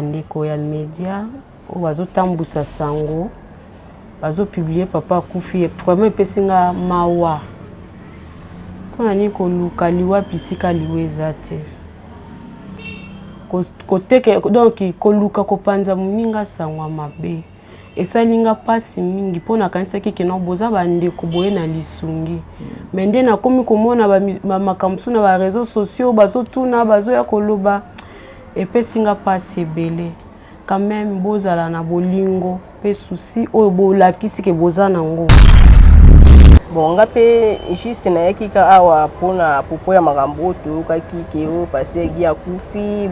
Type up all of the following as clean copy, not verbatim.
Ndeko ya média ozo tambusa sango bazo publier papa kufi vraiment pesinga mawa pona ni ko luka liwa pisika liweza te koteke donc ko luka ko panza muninga sangwa mabe esalinga pasi mingi pona kanisa kike no boza bandeko boye na lisungi mende na komi komona ba makamsu na ba réseaux sociaux bazo tuna bazo ya koloba et pesinga passe belé quand même bozala na bolingo pe souci o bolakisi ke bozana ngo bon ngape juste na yakika awa pona popo ya makambo to kakike o pasteur gi akufi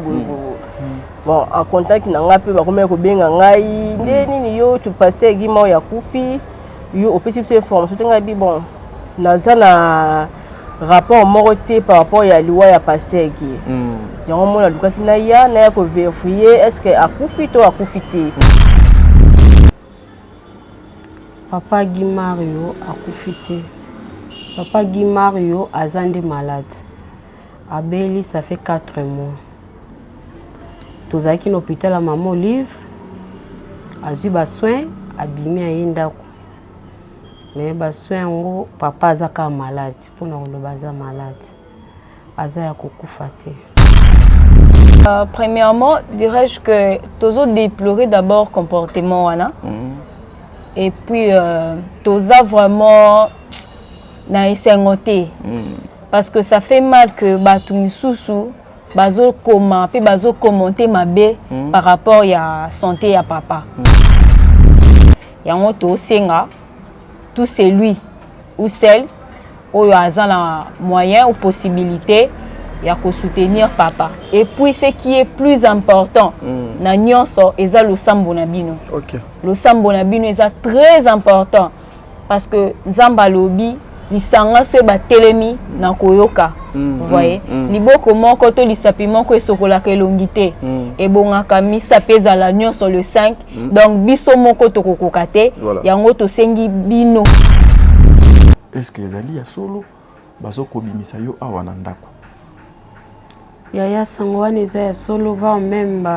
bon en contact na ngape ba komeka ko benga ngai ndeni ni yo to pasteur gi mo ya kufi yo opesi se information to ngabi bon nazana rapport moroté par rapport à loi ya pasteur gi yango mona lukaki na ya ko vérifier est-ce que akufi to akufité papa Guy Mario akufité papa Guy Mario azande malade abeli ça fait 4 mois tozaki na hôpital à maman Olive azui ba soin abimi ayenda mais ba soin ngo papa azaka malade pona koloba aza malade aza ya kokufa te. Premièrement, dirais-je que tozo déplorer d'abord comportement wana. Et puis toza vraiment na esengoté. Parce que ça fait mal que batu misusu bazo comment puis bazo commenter mabe par rapport à santé à papa. Yango to senga tout c'est lui ou celle ou a la moyen ou possibilité ya ko soutenir papa. Et puis ce qui est plus important na nyonso eza lo sambo na bino. OK. Le sambo na bino eza très important parce que nzamba lobi lisanga so ba telemi na koyoka. Vous voyez? Liboko moko to lisapi moko esokola ke longité et bongaka misa pesa la nyonso le 5 donc biso moko to kokokate yango to sengi bino. Est-ce que ezali ya solo bazo kobimisa yo awa na ndako? Yaya sangwane eza ya solo va même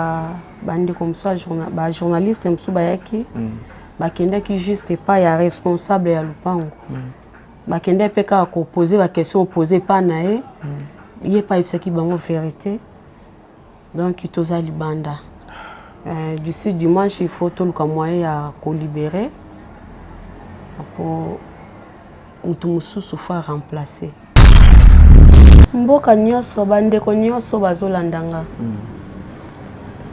bandi comme ça ba journaliste msu bayaki bakenda ki juste pas ya responsable ya lupango bakenda peka ko poser ba question opposée pas nae yé pas ipsaki bango vérité donc itoza libanda du dimanche il faut tout le moyen ya ko libérer pour mususu fa remplacer mboka nyonso bandeko nyonso bazolandanga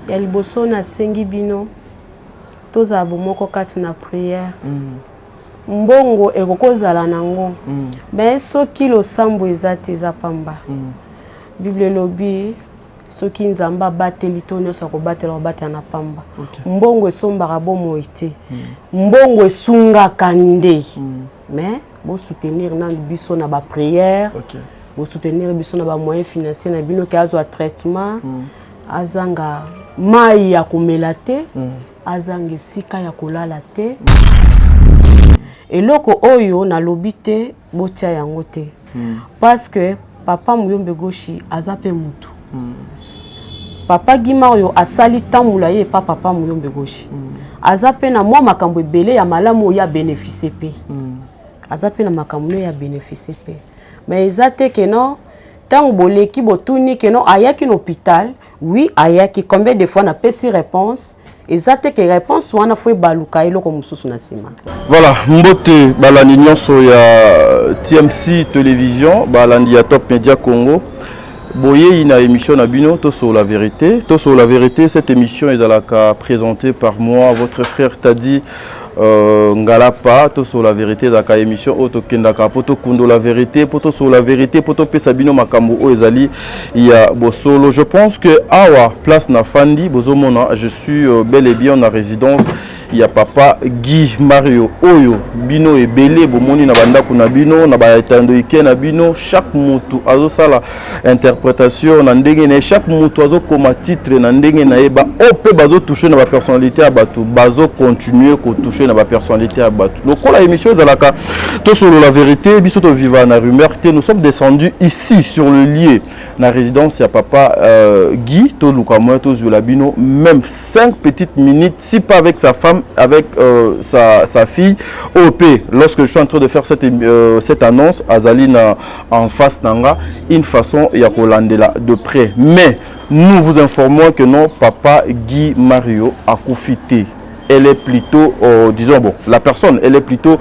ya liboso na sengi bino toza bomoko kati na prière mbongo ekokozala nango mais soki losambo ezate eza pamba bible lobi soki nzamba bateli to nyonso akobatela obatela na pamba mbongo esombaka bomoi te mbongo esungaka nde mais bo soutenir na biso na ba prière pour soutenir biso na ba moyens financiers na bino ke azwa traitement azanga mai ya komela te azanga sika ya kolala te eloko oyo na lobite botia yango te parce que papa Muyombe Goshi azape mutu papa Guy Mario asali tamula ye papa Muyombe Goshi azape na mwa makambo ebele ya malamu ya bénéficier pe azape na makambo ya bénéficier pe mais ezate que non tant boleki botuni que non ayaki l'hôpital oui ayaki combien de fois na pesi réponse ezate que réponse wana foi baluka eloko mususu na sima. Voilà mbote balandi nyonso ya TMC télévision balandi ya Top Media Congo boye ina émission na bino to sur la vérité cette émission ezalaka présentée par moi votre frère Tadi Ngalapa to sur la vérité dans la émission auto kendaka poto kundo la vérité poto sur la vérité poto pesabino makambo o ezali ya bosolo. Je pense que awa place na fandi bozomona je suis bel et bien en résidence ya papa Guy Mario oyo bino ebele bomoni na banda kuna bino na ba etando ike na bino chaque mutu azo sala interprétation na ndenge na chaque mutu azo koma titre na ndenge na eba ope bazo toucher na ba personnalité ya batu bazo continuer ko toucher na ba personnalité ya batu lokola émission zalaka to solo la vérité biso to vivre na rumeur que nous sommes descendus ici sur le lieu na résidence ya papa Guy to lukamwa to zulabino même 5 petites minutes si pas avec sa femme avec sa fille OP lorsque je suis en train de faire cette annonce Azalina en face nanga une façon ya kolandela de près mais nous vous informons que non papa Guy Mario a confité elle est plutôt disons bon la personne elle est plutôt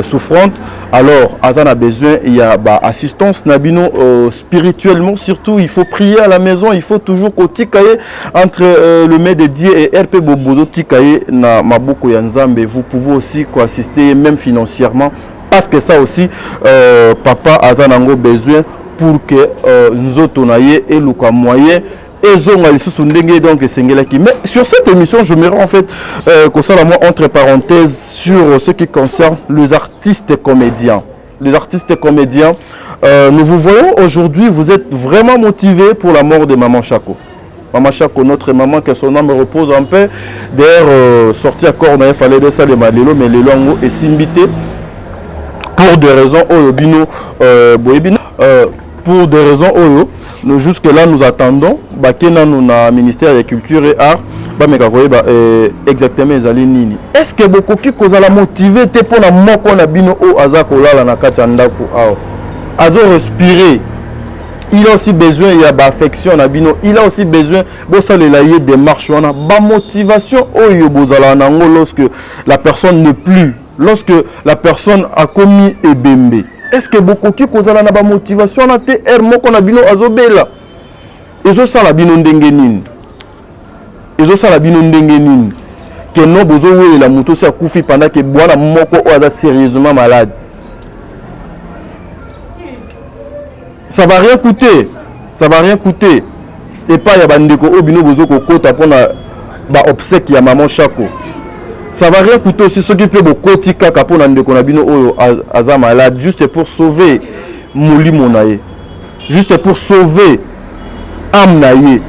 souffrante alors Azan a besoin il y a assistance nabino spirituellement surtout il faut prier à la maison il faut toujours kotikaye entre le maître de Dieu et RP Bobozo tikaye na maboko ya Nzambe vous pouvez aussi assister même financièrement parce que ça aussi papa Azan a besoin pour que nzoto naye et luka moyen et donc mais sur cette émission je me rends en fait entre parenthèses sur ce qui concerne les artistes comédiens nous vous voyons aujourd'hui vous êtes vraiment motivés pour la mort de maman Chako. Maman Chako, notre maman, que son âme repose en paix. D'ailleurs, sorti à corps, il fallait de ça, mais les langues est simbité pour des raisons pour des raisons jusque là nous attendons bakena nous na ministère de la culture et art exactement ezali nini est-ce que beaucoup qui cause la motiver te pour na moko na bino o azako lala na kati ndako awo azo respirer il a aussi besoin il y a affection na bino il a aussi besoin bo salela ye démarche wana ba motivation oyo bozala nango lorsque la personne ne plus lorsque la personne a commis ebembe. Est-ce que beaucoup qui cause la motivation na te moko na bino azobela ezo sala bino ndenge nini que no bozo we la moto sa kufi pendant que bwana moko oza sérieusement malade ça va rien coûter et pas ya bandeko obino bozo ko kota pona ba obsèque ya maman Chako. Ça va rien coûter aussi ceux qui peuvent beaucoup kaka pour ndeko na bino oyo aza malade juste pour sauver molimo naye juste pour sauver âme naye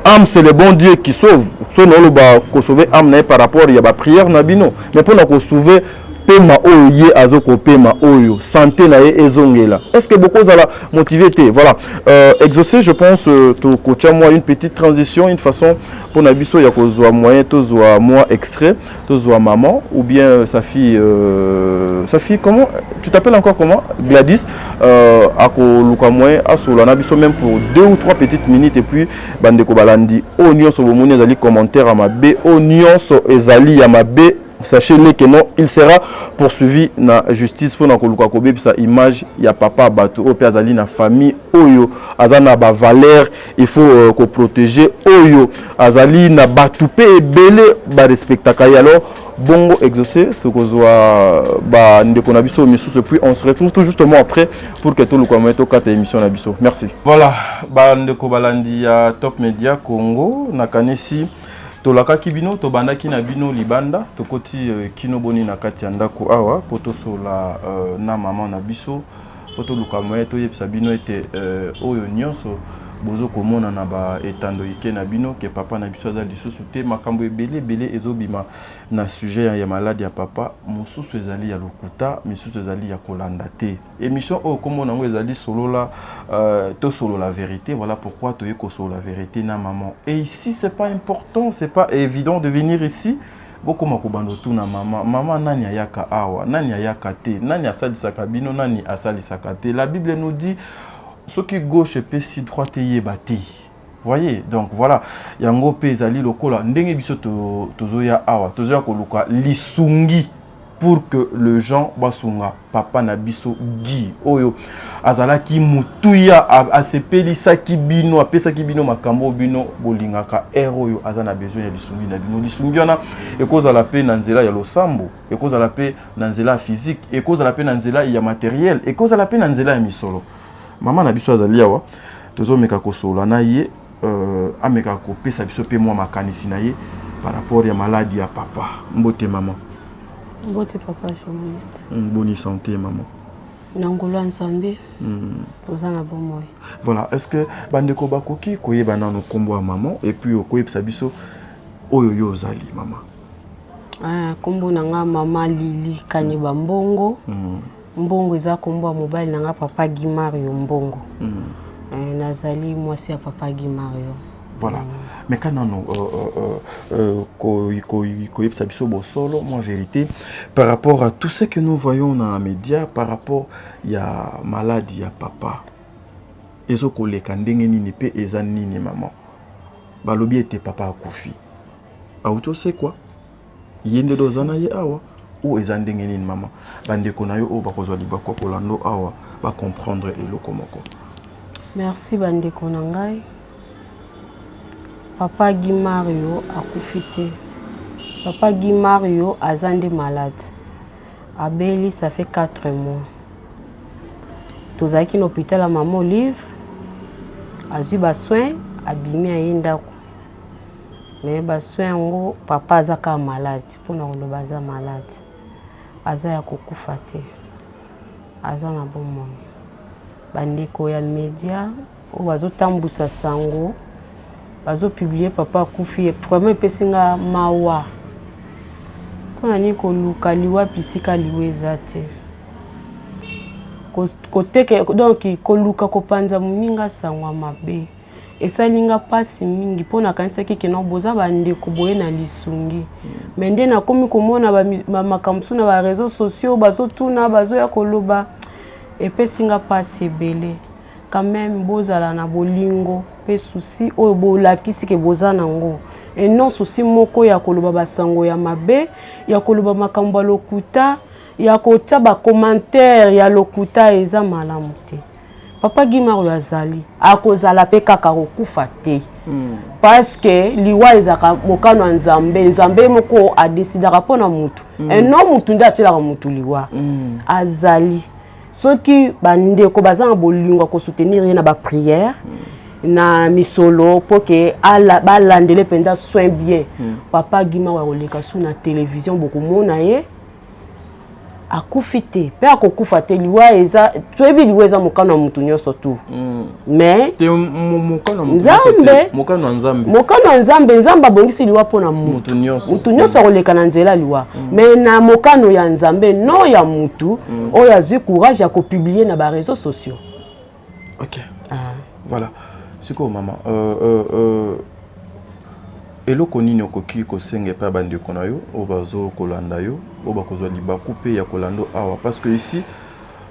âme c'est le bon Dieu qui sauve sono lo ba ko sauver âme naye par rapport ya ba prière na bino mais pour na ko sauver pema oyo ye azoko pema oyo santé naye ezongela est-ce que beaucoup za la motivé voilà exaucer je pense to coacha moi une petite transition une façon pour na biso ya kozwa moyen to zwa moi extrait to zwa maman ou bien sa fille comment tu t'appelles encore comment Gladys ako luka moyen asola na biso même pour 2 ou 3 petites minutes et puis bandeko balandi onion so bomoni ezali commentaire à ma b onion so ezali ya ma b. Sachez-le que non, il sera poursuivi na justice pour nakoluka kobe sa image ya papa bato o azali na famille oyo azana ba valeur il faut ko protéger oyo azali na batu pe ebele ba respectaka alors bongo exaucé to kozwa ba ndeko na biso misusu puis on se retrouve tout justement après pour que tout le commento kata émission na biso merci voilà ba ndeko balandi ya Top Media Congo nakanisi tolaka kibino to bandaki na bino libanda tokoti kino boni na kati ya ndako awa poto sola na mama na biso poto luka moye to yebisa bino ete oyo nyonso bozo komona na ba etando ike na bino ke papa na biso za lisusu te makambo ebele ezobima na sujet ya malade ya papa mususu ezali ya lokuta misusu ezali ya kolanda te émission o komona ngo ezali solola to solo la vérité voilà pourquoi to yeko solo la vérité na maman et ici c'est pas important c'est pas évident de venir ici beaucoup makubando tu na maman nani ayaka awa nani ayaka te nani asalisaka bino nani asalisaka te la Bible nous dit ce qui gauche peut si droite yebati voyez donc voilà yango pe ezali lokola ndenge biso tozoya awa tozoya koluka lisungi pour que le gens basunga papa na biso Guy oyo azalaki mutuya asepelisaki bino apesaki bino makambo bino bolingaka oyo azana besoin ya lisungi na bino lisungi wana ekozala pe na nzela ya losambo ekozala pe na nzela physique ekozala pe na nzela ya matériel ekozala pe na nzela ya misolo maman na biso azali awa tozomeka kosola na ye ameka kopesa biso pe mwa makanisi na ye par rapport à maladie à papa. Mbote maman. Mbote papa journaliste. Bonne santé maman. Nangolo Nzambe. Ozana bomoi. Voilà, est-ce que bandeko bakoki koyeba nanu kombo ya maman et puis okoyebisa biso oyo yo ozali maman? Ah, kombo nanga mama Lili Kanyeba Mbongo. Mbongo eza kombo ya mobali nanga papa Guy Mario Mbongo. Nazali mwasi ya papa Guy Mario. Voilà. Mais quand koyebisa biso bosolo, moi vérité, par rapport à tout ce que nous voyons dans les médias, par rapport à maladie à papa, ezo koleka ndenge nini pe eza nini maman. Balobi était papa akufi. Auto c'est quoi? Yende dozana ye awa ou eza ndenge nini maman. Bandeko na yo o bakozwa libako kolando awa ba comprendre eloko moko. Merci bandeko na ngai. Papa Guy Mario akufi te. Papa Guy Mario azande malade. Abeli ça fait 4 mois. Tozaki l'hôpital à Maman Olive. Azu ba soin abimi ayenda ko. Mais ba soin ngo papa azaka malade pour na lo baza malade. Aza ya kokufa te. Aza na bomoi. Bandeko ya media o bazo tambusa sango. Bazo publier papa akufi premier pesinga mawa. Pona ni ko luka liwa pisika liweza te. Koteke donc ko luka ko panza muninga sangwa mabe. Esalinga pasi mingi pona kanisa kike na boza bande ko boye na lisungi. Mende na komi komona ba makamsu na ba réseaux sociaux bazo tuna bazo ya koloba epesinga pasi ebele. Quand même bozala na bolingo pe souci o bolakisi ke boza nango et non souci moko ya koloba basango ya mabe ya koloba makambo lokuta ya kota ba commentaire ya lokuta eza malamu te. Papa Guy Mario azali akozala pe kaka kokufa te parce que liwa ezaka mokano nzambe nzambe moko a décidera pona mutu et non mutu ndatela mutu liwa azali soki bandeko bazanga bolingo ko soutenir na ba prière na misolo pour que balandele penda soin bien papa Guy Mario oleka su na télévision beaucoup mona ye akufi te pe akokufa te liwa eza toyebi liwa eza mokano mutu nyoso tu mais te mokano nzambe nzambe abongisi liwa pona mutu nyoso akoleka na nzela liwa mais na mokano ya nzambe no ya mutu oyo azwi courage ya kopublier na ba réseaux sociaux. Ok. Voilà. Siko maman eloko nini okoki kosenge pa bandeko na yo obazo kolanda yo obakozwa libaku pe ya kolando awa parce que ici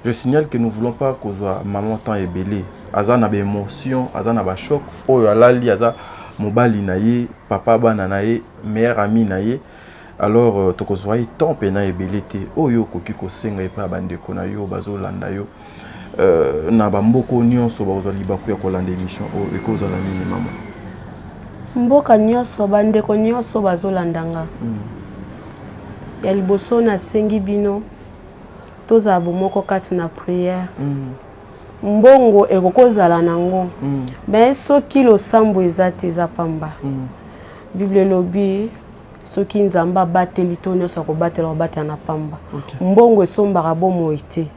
je signale que nous voulons pas kozwa maman tant ebele aza na ba émotion aza na ba choc oyo alali aza mobali na ye papa bana na ye meilleur ami na ye alors tokozwa tant pena ebele te oyo okoki kosenga pa bandeko na yo bazo landa yo na ba mboko nyonso bakozwa libaku ya kolanda émission o ekozala nini maman. Mboka nyonso bandeko nyonso bazolandanga ya liboso na sengi bino toza bomoko kati na prière mbongo ekokozala nango mais soki losambo eza te eza pamba Bible lobi soki nzamba bateli to nyonso akobatela obatela na pamba mbongo esombaka bomoi te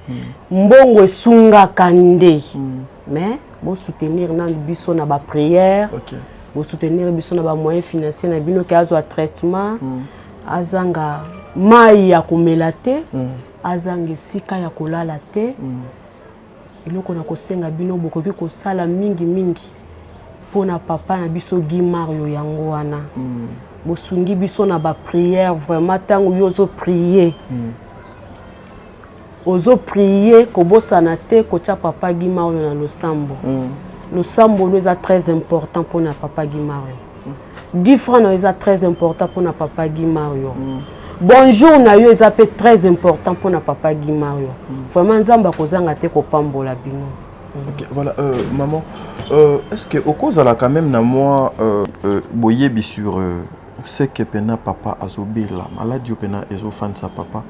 mbongo esungaka nde mais bo soutenir na biso na ba prière pour soutenir biso na ba moyens financiers na bino ke azwa traitement azanga mai ya komela te azanga sika ya kolala te eloko na kosenga bino bokoki kosala mingi pona papa na biso Guy Mario yango wana bosungi biso na ba prière vraiment tango yo zo prier ozo prier kobosana te kocha papa Guy Mario na losambo. Le sambo est très important pour notre papa Guy Mario. 10 francs est très important pour notre papa Guy Mario. Bonjour na yo est très important pour notre papa Guy Mario. Vraiment nzamba kozanga te ko pambola bino. OK, voilà maman est-ce que au cause là quand même na moi boyebi sur ce que pena papa azobela maladie pena ezo fan sa papa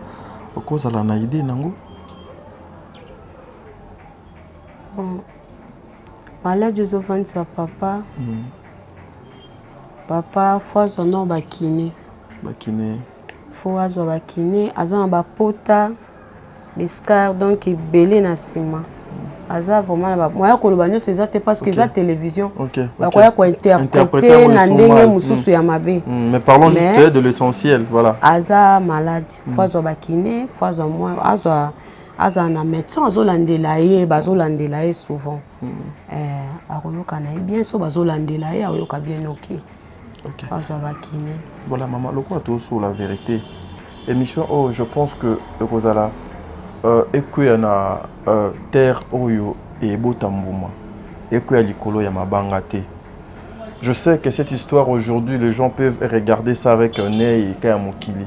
au cause là na idée nango. Bon. Malade Josephine sa papa. Papa, faut son bakine. Bakine. Faut azwa bakine, azan bapota, biscar donc belé na sima. Aza vraiment ba moya ko lobanyo c'est ça parce que ça télévision. Ba koya ko interpréter na ndenge mususu ya mabe. Mais parlons juste de l'essentiel, voilà. Aza malade, faut azwa bakine, faut azwa moi aza na médecin azolandela ye bazolandela ye souvent. Akoyoka na bien so bazolandela ye ayoka bien OK. OK. Azwa bakine. Voilà maman, le quoi tout sur la vérité. Émission oh je pense que Rosala et qu'il y a terre oyo et botambuma et qu'il y a likolo ya mabangate. Je sais que cette histoire aujourd'hui les gens peuvent regarder ça avec un œil et kayamokili.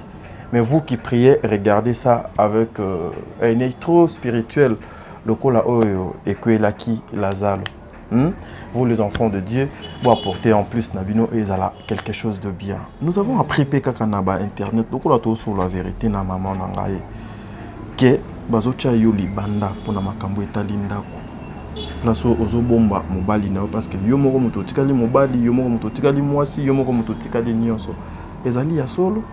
Mais vous qui priez, regardez ça avec un œil trop spirituel. Le kola oyo et qu'il y a qui lazalo. Vous les enfants de Dieu, vous apporter en plus Nabino et Zala quelque chose de bien. Nous avons appris Pekakanaba internet, donc on a tout sur la vérité na maman nangaye. Que bazocha yo libanda pona makambo etalinda ko. Place ozo bomba mobali na parce que yo moko moto tikali mobali, yo moko moto tikali mwasi, yo moko moto tikali nyonso. Ezali ya solo.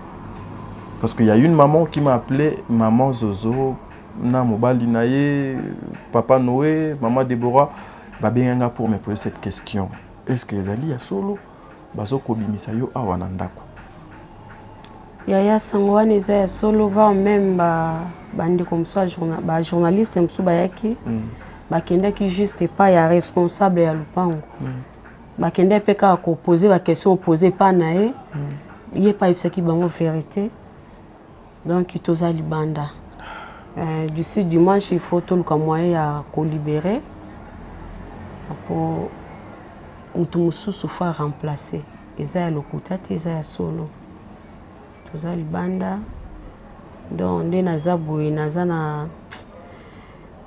Parce qu'il y a une maman qui m'a appelé maman Zozo na mobali na ye, papa Noé, maman Déborah. Babenga pour me poser cette question. Est-ce que ezali ya solo bazoko bimisa yo awana ndako? Yaya sangwane za ya solo va même bandi comme ça journaliste msu bayaki bakenda ki juste pas ya responsable ya lupango. Bakenda peka ko poser ba question opposer pas na ye. Yé pas ipsaki bango vérité. Donc itoza libanda. Du dimanche il faut tout le moyen à ko libérer. Pour mutumussu fa remplacer eza ya lokuta te eza ya solo toza libanda donc nde naza boye naza na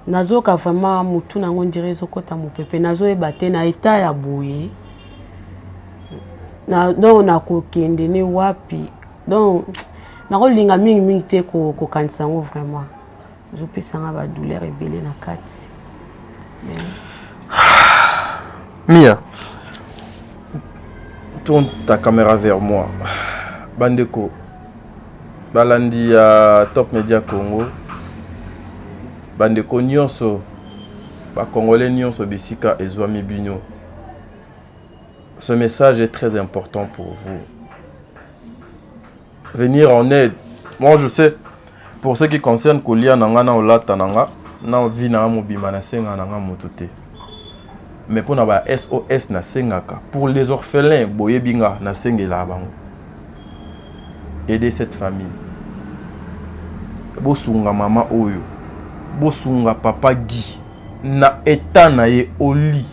nazoka vraiment mutu nango ndire ezokota mopepe nazoyeba te na eta ya boye donc nakokende ne wapi donc nakolinga mingi te kokanisa yango vraiment ezopisanga badouleur ebele na kati. Mia, tourne ta caméra vers moi. Bandeko, balandi à Top Media Congo. Bandeko nyonso, ba Congolais nyonso bisika ezwami bino. Ce message est très important pour vous. Venir en aide. Moi je sais, pour ce qui concerne Kolia nanga na olata nanga, na vi na mobima na senga nanga motote. Mais pour na SOS na sengaka pour les orphelins boyebinga na sengela bango. Aider cette famille. Bosunga mama oyo. Bosunga papa Guy na eta na ye oli.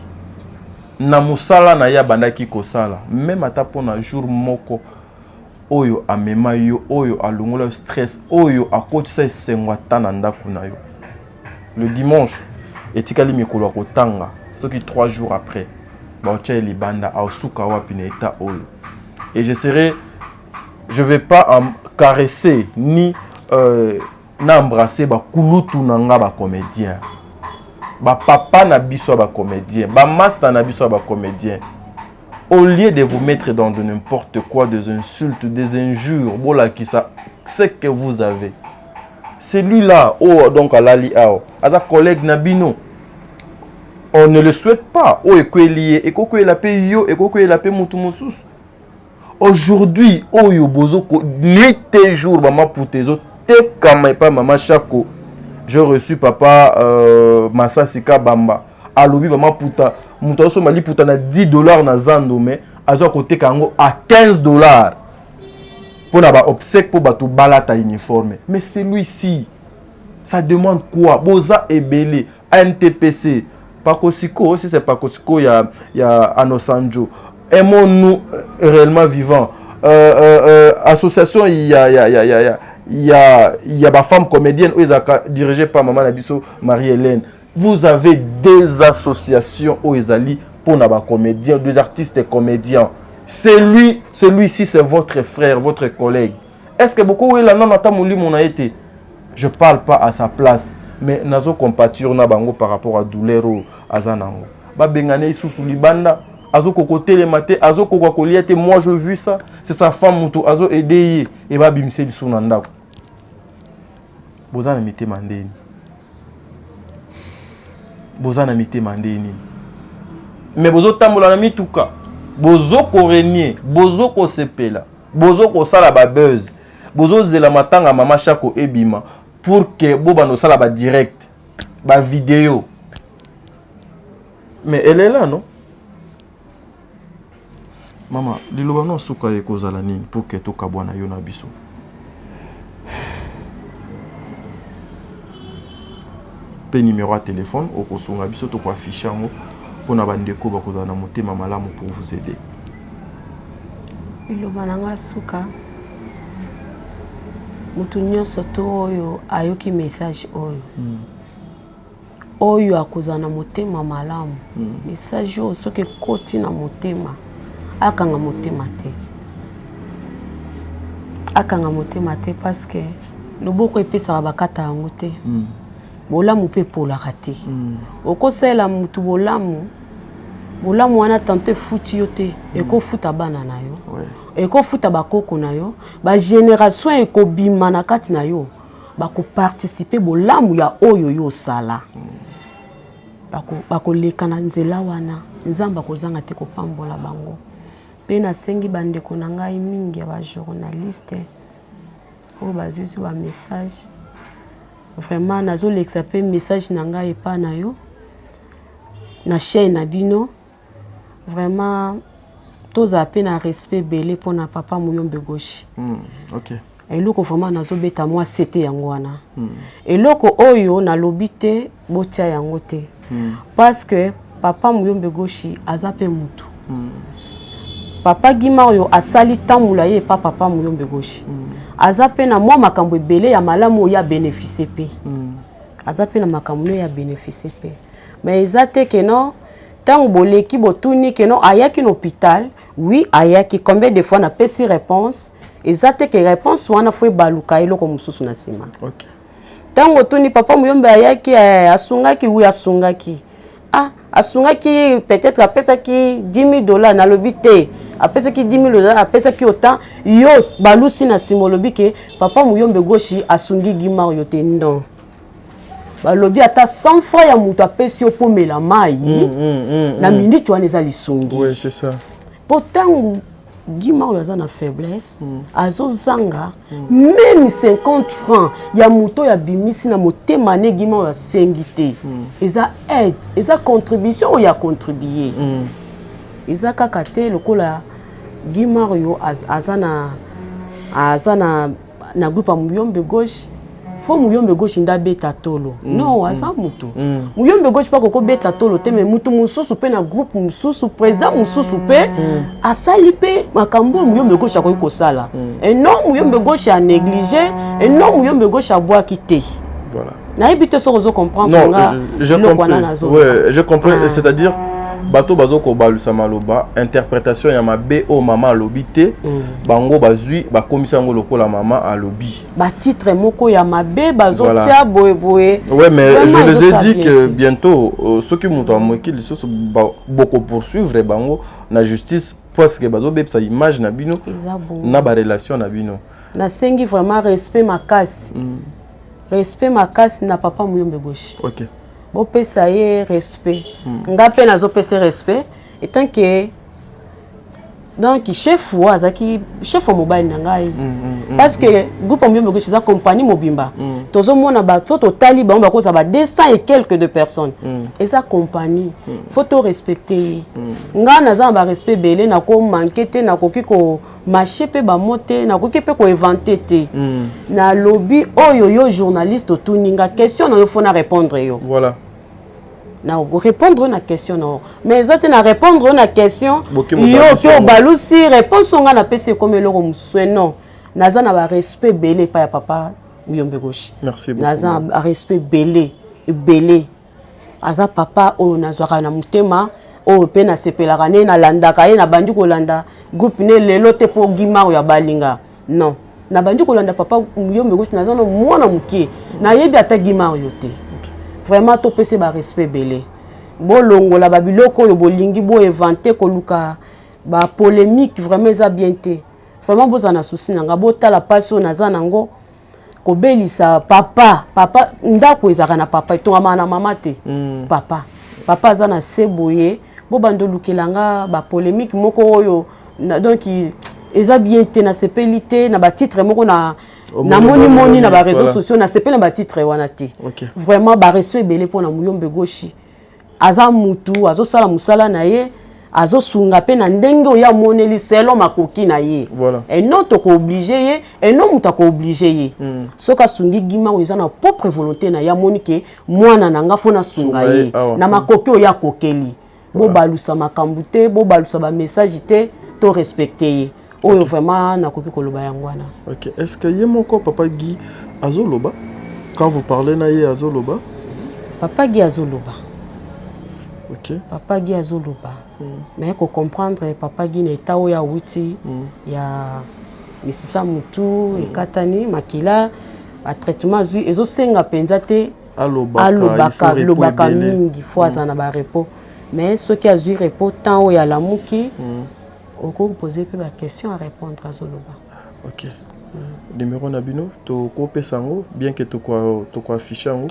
Na musala na ya bandaki kosala. Même ata pona jour moko oyo amema yo oyo alongola stress oyo akotisa sengwa tana ndako na yo. Le dimanche etikali mikolo kotanga. Ce qui 3 jours après, et je vais pas caresser ni n'embrasser ba kulutu nanga ba comédien, ba papa na biso ba comédien, ba master na biso ba comédien. Au lieu de vous mettre dans de n'importe quoi, des insultes, des injures, voilà qui ça, ce que vous avez. Celui-là, oh donc alali ao, asa collègue nabino. On ne le souhaite pas. Oh, aujourd'hui, oh, yobozoko, nuit et jour, maman Poutezo, te kama pas maman Chako. J'ai reçu papa Masasika Bamba. Alobi maman Pouta. Moutaso Mali Pouta na $10 na Zando, mais à côté Kango à $15. Pour n'avoir obsèque pour bateau balata uniforme. Mais celui-ci, ça demande quoi? Boza et Belé, NTPC. Pakosiko, si c'est Pakosiko, il y a Anosanjo. Aimons-nous réellement vivants. Association, il y a ma femme comédienne, dirigée par Maman Nabiso, Marie-Hélène. Vous avez des associations où ils allient pour nos comédiens, des artistes et comédiens. Celui-ci, c'est votre frère, votre collègue. Est-ce que beaucoup là non mon a été? Je parle pas à sa place. Mais nazo compatir na bango par rapport à douleur azanango ba bengane isusu libanda azo kokote les maté azo kokolia te moi je vu ça c'est sa femme mutu azo aider et ba bimse biso na ndako bozana mité mandeni bozana mité mandeni mais bozo tambola na mituka bozo ko renier bozo ko sepela bozo ko sala ba buzz bozo zela matanga mama chako ebima pour que boba no sala ba direct ba vidéo mais elle est là non maman liloba no suka ye kozala nini pour que to kabwana yo na biso pe numéro à téléphone au kosunga biso to ko afficher ngo pour na bandeko ba kozala na motema malamu pour vous aider liloba nanga suka mutu nyonso to oyo ayoki message oyo oyo akozala na motema malamu message oyo soki koti na motema akanga motema te parce que loboko epesaka bakata yango te bolamu mpe epolaka te okosala mutu bolamu wana tanto efuti yo te ekofuta bana na yo ekofuta bakoko na yo bagénération ekobima na kati na yo bakoparticipe bolamu ya oyo yo osala bakoleka na nzela wana nzambe akozanga te kopambola bango mpe nasengi bandeko na ngai mingi ya bajournaliste oyo bazwisi bamessage vraiment nazolekisa mpe message na ngai epa na yo na chaîne na bino vraiment tozala mpe na respect belé mpona papa Muyombe Goshi ok eloko vraiment nazobeta mwa sete yango wana eloko oyo nalobi te botia yango te parce que papa Muyombe Goshi aza mpe mutu papa Gimario asali tamula ye pa papa Muyombe Goshi aza mpe na mwa makambo ebele ya malamu oyo ya bénéfice pe aza mpe na makambo ya bénéfice pe mais eza te ke non tant boleki botuni ke non ayaki na hôpital oui ayaki combien de fois na pesi réponse eza te ke réponse wana foi baluka eloko mususu na sima ok tant tuni papa Muyombe ayaki asungaki oui asungaki asungaki peut-être apesaki $10,000 na lobi te apesaki $10,000 apesaki autant yo balusi na simolobi ke papa Muyombe Goshi asungi Gimario te non balobi ata 100 francs ya mutu apesi opomela mai na minute wana eza lisungi oui c'est ça pourtant Gimario aza na faiblesse azozanga même 50 francs ya muto ya bimisi na motema ne Gimario asengi te eza aide eza contribution ya contribuer eza kaka te lokola Gimario aza na groupe ya Muyombe Goshi fo Muyombe Goshi nda beta tolo non aza mutu Muyombe Goshi pa koko beta tolo te mais mutu mususu pe na groupe mususu président mususu pe asali pe makambo Muyombe Goshi akoki kosala et non Muyombe Goshi a négligé et non Muyombe Goshi a boaki te voilà na ebite so ko comprendre non je comprends ouais je comprends c'est-à-dire bato bazoko balusa maloba interprétation ya mabe o mama alobité bango bazui bakomisa ngo lokola mama alobi ba titre moko ya mabe bazotia boye ouais mais je les ai dit que bientôt ceux qui montent en qui les beaucoup poursuivre bango na justice parce que bazo bepsa image na bino na ba relation na bino na sengi vraiment respect makasi na papa Muyombe Goshi OK bopesa ye respect nga pe nazopesa respect etant que donc chef azaki chef mobile na ngai parce que groupe Muyombe Goshi za compagnie mobimba tozomona bato totali bango bakoza ba 200 et quelques de personnes et ça compagnie faut to respecter nga naza ba respect belé na ko manquer te na koki ko marcher pe ba moté na koki pe ko inventer te na lobby oyo yo journaliste tuninga question na yo faut na répondre yo voilà na répondre na question non mais ça na répondre na question yo to balusi réponse nga na pese comme eloko muswe non naza na ba respect belé pa ya papa Muyombe Goshi merci beaucoup naza ba respect belé aza papa oyo nazwaka na mutema oyo pe na sepelaka ne na landaka ye na bandi kolanda groupe ne lelo te po Gimario ya balinga non na bandi kolanda papa Muyombe Goshi naza no mwana mukie na yebi ata Gimario te vraiment to pese ba respect belé bolongola ba biloko yo bolingi bo inventer koluka ba polémique vraiment eza bien te vraiment bozana souci nanga botala passion naza nango kobelisa papa ndako ezaka na papa etongama na mama te papa aza na se boye bo bando lukelanga ba polémique moko oyo donc eza bien te na sepelité na ba titre moko na moni na ba réseaux sociaux na sepela ba titre wana te vraiment ba respect belé pona muyombe goshi aza mutu azo sala musala na ye azo sunga pe na ndenge oya moneli selo makoki na ye et non to ko obligé ye et non muta ko obligé ye soka sungi gima oza na propre volonté na ya monike mwana nanga fona sunga ye na makoki oya kokeli bo balusa makambu te bo balusa ba message te to respecter ye oyo vraiment nakoki koloba yango wana. OK, est-ce que ye moko papa Guy azoloba quand vous parlez na ye azoloba? Papa Guy azoloba. OK. Papa Guy azoloba. Mais il faut comprendre papa Guy n'est oya wuti ya misisa mutu et katani makila a traitement zui ezo senga penza te alobaka mingi fois na ba repos. Mais ce qui a zui repos tant oya la muki oko poser peu ba question à répondre à zoloba. OK. Numéro nabino to ko pesango bien que to ko afficher ngo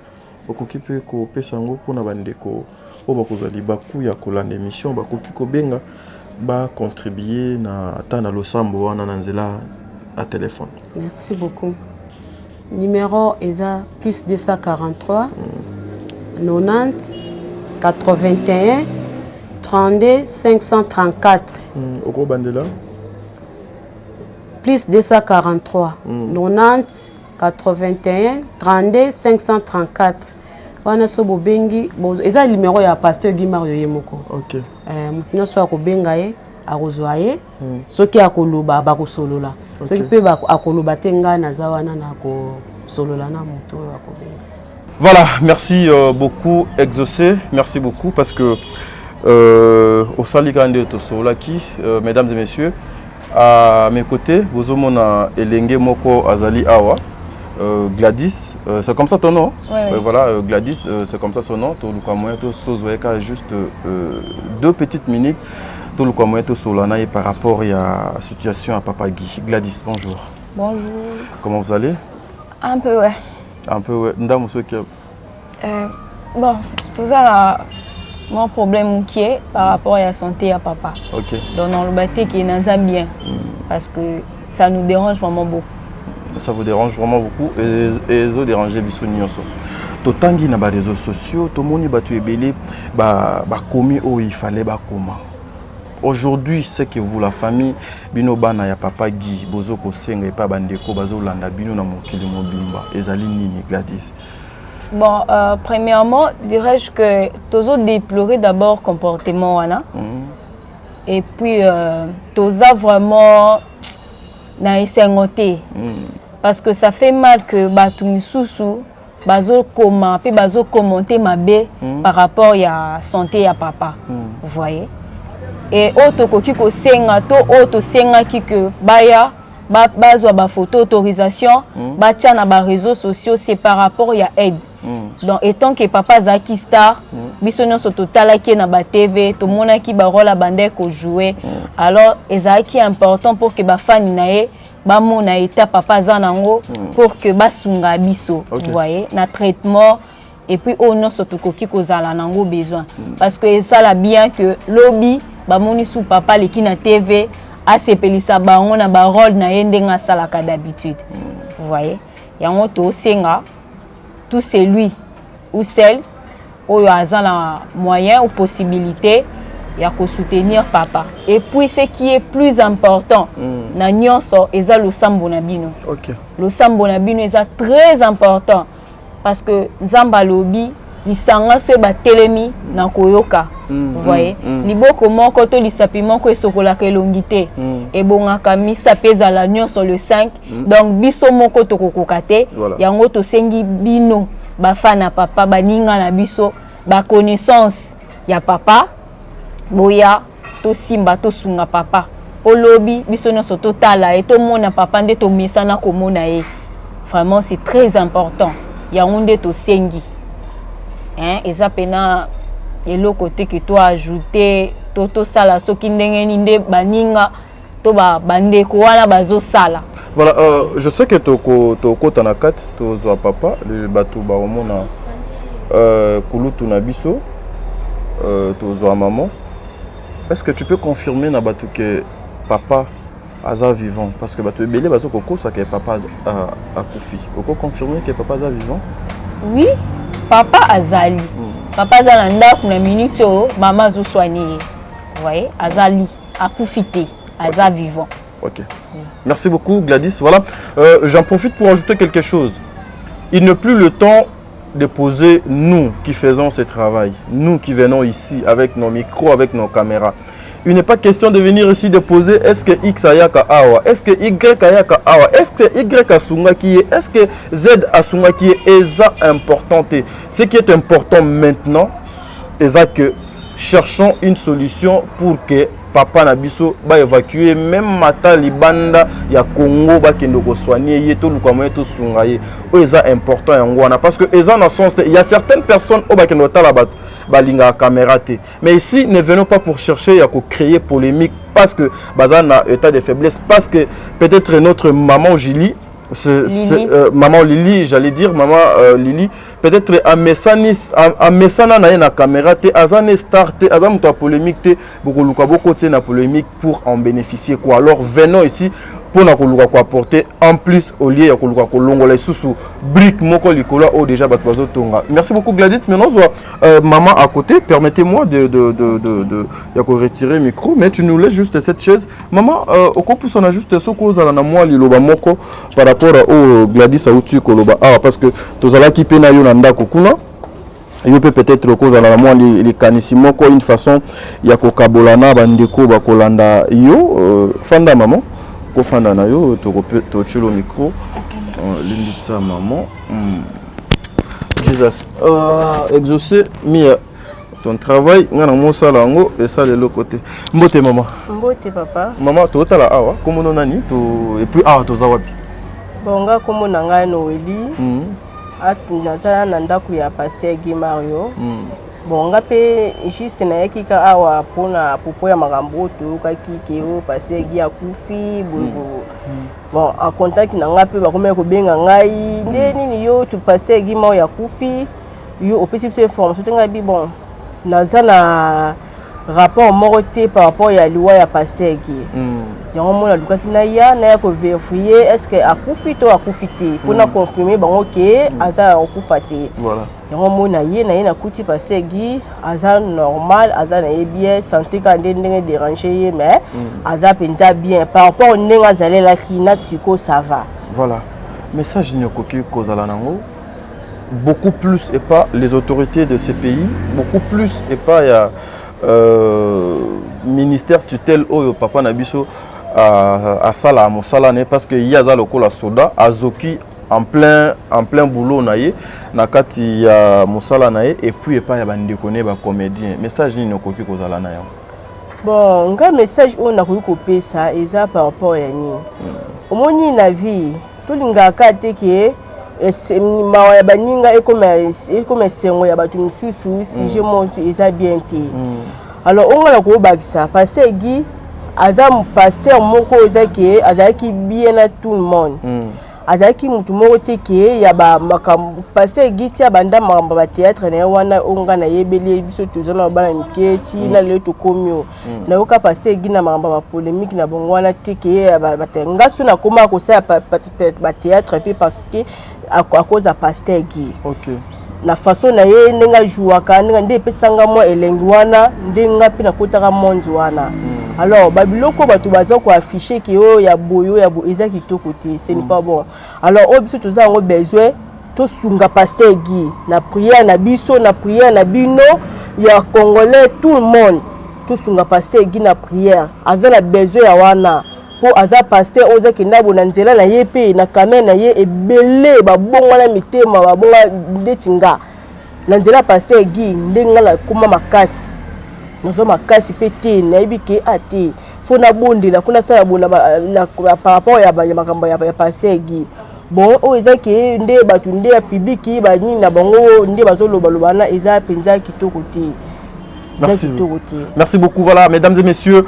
okoki pe ko pesango pour na bandeko o bakozali baku ya kolanda émission bakoki ko benga ba contribuer na ata na losambo wana na nzela à téléphone. Merci beaucoup. Numéro eza plus 243 90 81 32 534. Oko bandela plus 243 90 81 32 534. Wana so bobengi eza numéro ya pasteur Guy Mario Yemoko. OK. Mutuna so akobenga ye akozwa ye soki akoloba bakosolola. Soki pe akoloba tenga na zawana na ko solola na muto akobenga. Voilà, merci beaucoup Exaucé, merci beaucoup parce que au Saligande Tosolaki, mesdames et messieurs, à mes côtés, vous avez Elenge Moko Azali Awa, Gladys, c'est comme ça ton nom? Oui. Voilà, Gladys, c'est comme ça son nom. Tout le moyen de juste 2 petites minutes. Tout le moyen de Solana par rapport à la situation à Papa Guy. Gladys, bonjour. Bonjour. Comment vous allez? Un peu, ouais. Un peu, ouais. Bon, tout ça là. Mon problème qui est par rapport à la santé à papa. OK. Donc on le battait qui est dans bien parce que ça nous dérange vraiment beaucoup. Ça vous dérange vraiment beaucoup et ça dérange biso nyonso. To tangi na ba réseaux sociaux, to moni batu ebele ba komi o il fallait ba koma. Aujourd'hui, c'est que vous la famille bino bana ya Papa Guy bozo ko senga et pas bandeko bazo landa bino na mokili mobimba ezali nini Gladys? Bon, premièrement, dirais-je que tozo déplorer d'abord comportement wana. Et puis toza vraiment na esengote. Parce que ça fait mal que batu misusu bazo koma pe bazo commenter mabe par rapport à santé à papa. Vous voyez? Et auto koki ko senga to auto senga ki que baya bazwa ba photo autorisation ba tia na ba réseaux sociaux c'est par rapport à aide. Donc étant que papa Zaki Star biso nyonso totalaki na ba TV to monaki ba rôle bande ko jouer alors ezaki important pour que ba fan na ye ba mona eta papa zanango pour que ba sunga biso vous voyez na traitement et puis on nyonso tokoki kozala nango besoin parce que ça la bien que lobby ba moni sou papa leki na TV a sepelisa bango na ba rôle na ye ndenga salaka d'habitude vous voyez yango to senga tout c'est lui ou celle où il y a un moyen ou possibilité il y a soutenir papa et puis ce qui est plus important na nyonso eza lo sambo na bino. OK. Le sambo na bino est très important parce que Nzamba lobi lisanga se ba telemi na koyoka vous voyez liboko moko to lisapiment ko esokola ka elongité et bongaka misa peza la nyonso le 5 donc biso moko to kokokate yango to sengi bino ba fana papa baninga na biso ba connaissance ya papa boya to simba to sunga papa olobi biso nyonso to tala et to mona papa nde to mesana ko mona ye vraiment c'est très important yango nde to sengi hein eza pena et le côté que toi ajouter toto sala soki ndenge ninde baninga to ba bande ko wana bazo sala. Voilà, je sais que toko tanakat to zo papa le bateau ba omona kulutu na biso to zo maman. Est-ce que tu peux confirmer na bateau que papa aza vivant parce que bateau belé bazo koko ça que papa a kufi. Oko confirmer que papa aza vivant? Oui, papa azali. Papa azali ndako na minute maman zo soigner. Vous voyez, azali a profité, aza vivant. Ok. Merci beaucoup Gladys. Voilà, j'en profite pour ajouter quelque chose. Il n'est plus le temps de poser nous qui faisons ce travail, nous qui venons ici avec nos micros, avec nos caméras. Il n'est pas question de venir ici de poser est-ce que X ayaka awa, est-ce que Y ayaka awa, est-ce que Y asunga qui est, est-ce que Z asunga qui est ça important. Ce qui est important maintenant, c'est que cherchons une solution pour que papa Nabiso va évacuer même mata libanda ya Congo ba kendo ko soigner yeto lukamo yeto sungaye. C'est important yangwana parce que ils en sens il y a certaines personnes au ba kendo tala ba balinga caméra té. Mais ici ne venons pas pour chercher à créer polémique parce que bazana état de faiblesse parce que peut-être notre maman Julie maman Lily, j'allais dire maman Lily, peut-être à Messana na caméra te azane star te azam to polémique te beaucoup na polémique pour en bénéficier quoi. Alors venons ici pour na koluka ko apporter en plus au lieu ya koluka ko longola susu brique moko likola o déjà batwazo tonga. Merci beaucoup Gladys. Maintenant maman à côté, permettez-moi de ya ko retirer le micro mais tu nous laisses juste cette chaise. Maman au kopus on a juste ce cause à na moi liloba moko par rapport au Gladys Autu koloba parce que tozala ki pena yo na ndako kuna. Il peut peut-être cause à la moi les canisimo une façon ya ko kabolana bandeko ba kolanda yo fanda maman ko fanda na yo to chulo micro lindisa maman Jesus exaucer mia ton travail ngana mo sala ngo et ça de l'autre côté mbote maman mbote papa maman to tala awa comme non nani to et puis to zawapi bonga comme nanga Noeli nazala na ndako ya Pasteur Guy Mario bonga pe juste na yakika awa pona popo ya makambo toyokaki ke o Pasteur Guy akufi bon en contact na nga pe bakomeka kobenga ngai nde nini yo to Pasteur Guy Mario akufi yo opesi biso information te ngai bi bon naza na rapport moko te par rapport ya liwa ya Pasteur Guy yango mona lukaki na ya ko vérifier est-ce que akufi to akufi te pona confirmer bango ke aza akufa te voilà yango mona na na kuti Pasteur Guy aza normal aza na bien santé ka ndenge déranger mais aza penza bien par rapport ndenge azalela ki na siko ça va. Voilà, message nyokoki kozala nango beaucoup plus et pas les autorités de ces pays, beaucoup plus et pas ya ministère tutelle oyo papa Nabiso à sala mosala ne parce que yaza lokola soda azoki en plein boulot naie na kati ya mosala naie et puis et pas ya bandeko ne ba comédien message ni nokoki kozala na yo bon nga message on a ko pesa eza par rapport ya ni omoni na vie to linga kate ke mawa ya baninga ekome sengo ya batu misusu si je monte eza bien te alors on va ko bakisa Pasteur Guy azam pasteur moko ezaki azaki bien à tout le monde azaki mutu moko te ke ya ba makambo Pasteur Guy tia banda makambo ba théâtre na wana onga na yebeli biso tozana bana miketi na le to komio na yoka Pasteur Guy na makambo ba polémique na bongo wana te ke ba ngaso na koma ko sa ba théâtre pe parce que à cause de Pasteur Guy. OK. Na façon na ye ndenga jouaka ndenga nde pesanga mo elengi wana ndenga pe na kotaka monzi wana. Alors babiloko bato baza ko afficher ki o ya boyo ya bo eza kitoko te ce n'est pas bon. Alors o biso toza ngo besoin to sunga Pasteur Guy na prière na biso na prière na bino ya congolais tout le monde to sunga Pasteur Guy na prière azala besoin ya wana. Po aza pasteur oza kinabo na nzela na ye pe na kamera na ye ebele babongo na mitema babonga ndetinga na nzela Pasteur Guy ndenga la kuma makasi nozo makasi pe te na ebike ate fona bondela fona sala bona na par rapport ya makambo ya Pasteur Guy bon o eza ke nde batu nde ya public ba nini na bango nde bazoloba lobana eza penza kitoko te Merci beaucoup. Voilà, mesdames et messieurs,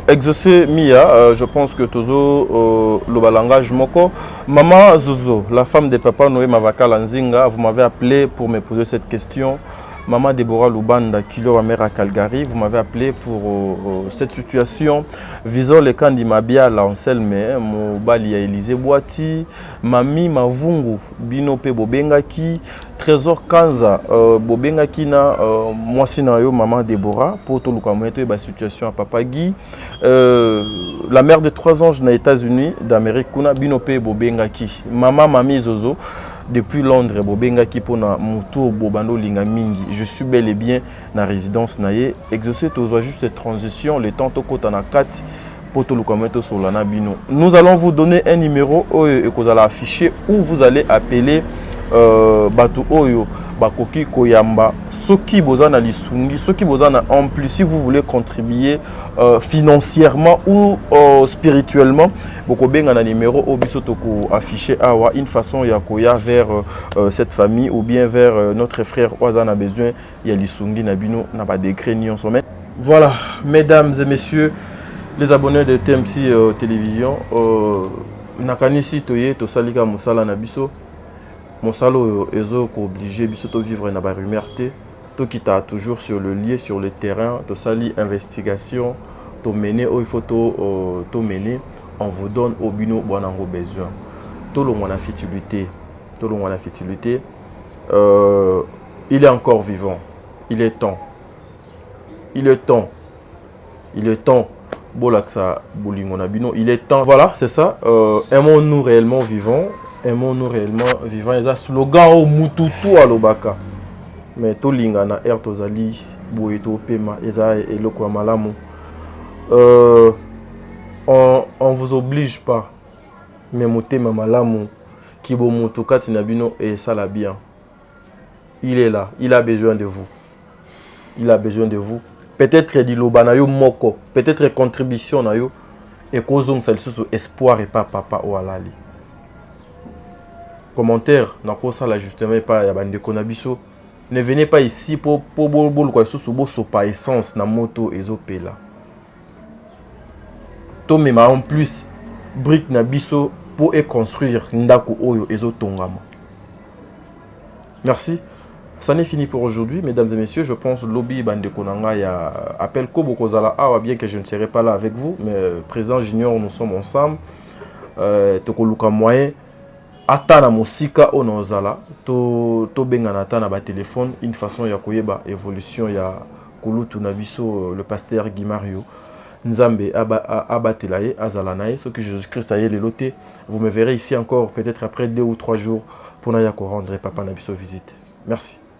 exaucé Mia, je pense que Tozo, le langage moko. Maman Zozo, la femme de Papa Noé Mavaka Lanzinga, vous m'avez appelé pour me poser cette question. Maman Deborah Lubanda, Kilo mère à Calgary, vous m'avez appelé pour cette situation visant le camp d'Imabia, l'Anselme, Mobali à Élysée Boati, Mami Mavungu, Binope Bobengaki, Trésor Kanza, Bobengaki na Mwasinayo, Maman Deborah, pour tout le Kamoeto et la situation à Papa Guy, la mère de 3 anges aux États-Unis d'Amérique, Kuna Binope Bobengaki, Maman Mami Zozo. Depuis Londres, Bobengaki pona mutu bobando linga mingi. Je suis bel et bien na résidence naye. Exaucé tozo juste transition le temps tokota na kati poto lukameto sur la nabino. Nous allons vous donner un numéro et que vous allez afficher où vous allez appeler batu oyo bakoki koyamba soki bozana lisungi soki bozana en plus si vous voulez contribuer financièrement ou spirituellement boko benga na numéro obiso toko afficher awa une façon ya koya vers cette famille ou bien vers notre frère Oazana besoin ya lisungi na bino na ba décret ni on sommet. Voilà, mesdames et messieurs les abonnés de TMC télévision nakanisi toye to salika musala na biso. Mon salo est obligé de vivre dans la rumeur. Tout qui t'a toujours sur le lieu, sur le terrain, to sali investigation, to mener il faut to mener. On vous donne au bino bon en besoin. Tout le monde a futilité, tout le monde a futilité. Il est encore vivant. Il est temps. Il est temps. Il est temps. Bolaksa bolingona bino. Il est temps. Voilà, c'est ça. Aimons-nous réellement vivants. Aimons-nous réellement vivants. Il y a un slogan au Mututu à l'Obaka. Mais tout lingana air tozali boeto pema eza eloko malamu. On vous oblige pas. Mais motema malamu kibo mutukati na bino et ça la bien. Il est là, il a besoin de vous. Il a besoin de vous. Peut-être diloba na yo moko, peut-être contribution na yo et kozom salisusu espoir et pas papa ou alali. Commentaire, la justement pas ya bande konabiso. Ne venez pas ici pour quoi sous pas essence na moto ezopela. To mema en plus brique na biso pour construire ndako oyo ezotongama. Merci. Ça n'est fini pour aujourd'hui, mesdames et messieurs. Je pense lobby bande konanga ya appel Kobo Kozala awa bien que je ne serai pas là avec vous, mais président Junior nous sommes ensemble. Tokoluka moyen atana mosika onozala to bengana atana ba téléphone une façon ya koyeba évolution ya kulutu na biso le pasteur Guy Mario Nzambe abatelaye azalanaye ce que Jésus-Christ aye le loté. Vous me verrez ici encore peut-être après 2 ou 3 jours pour na ya ko rendre papa na biso visite. Merci.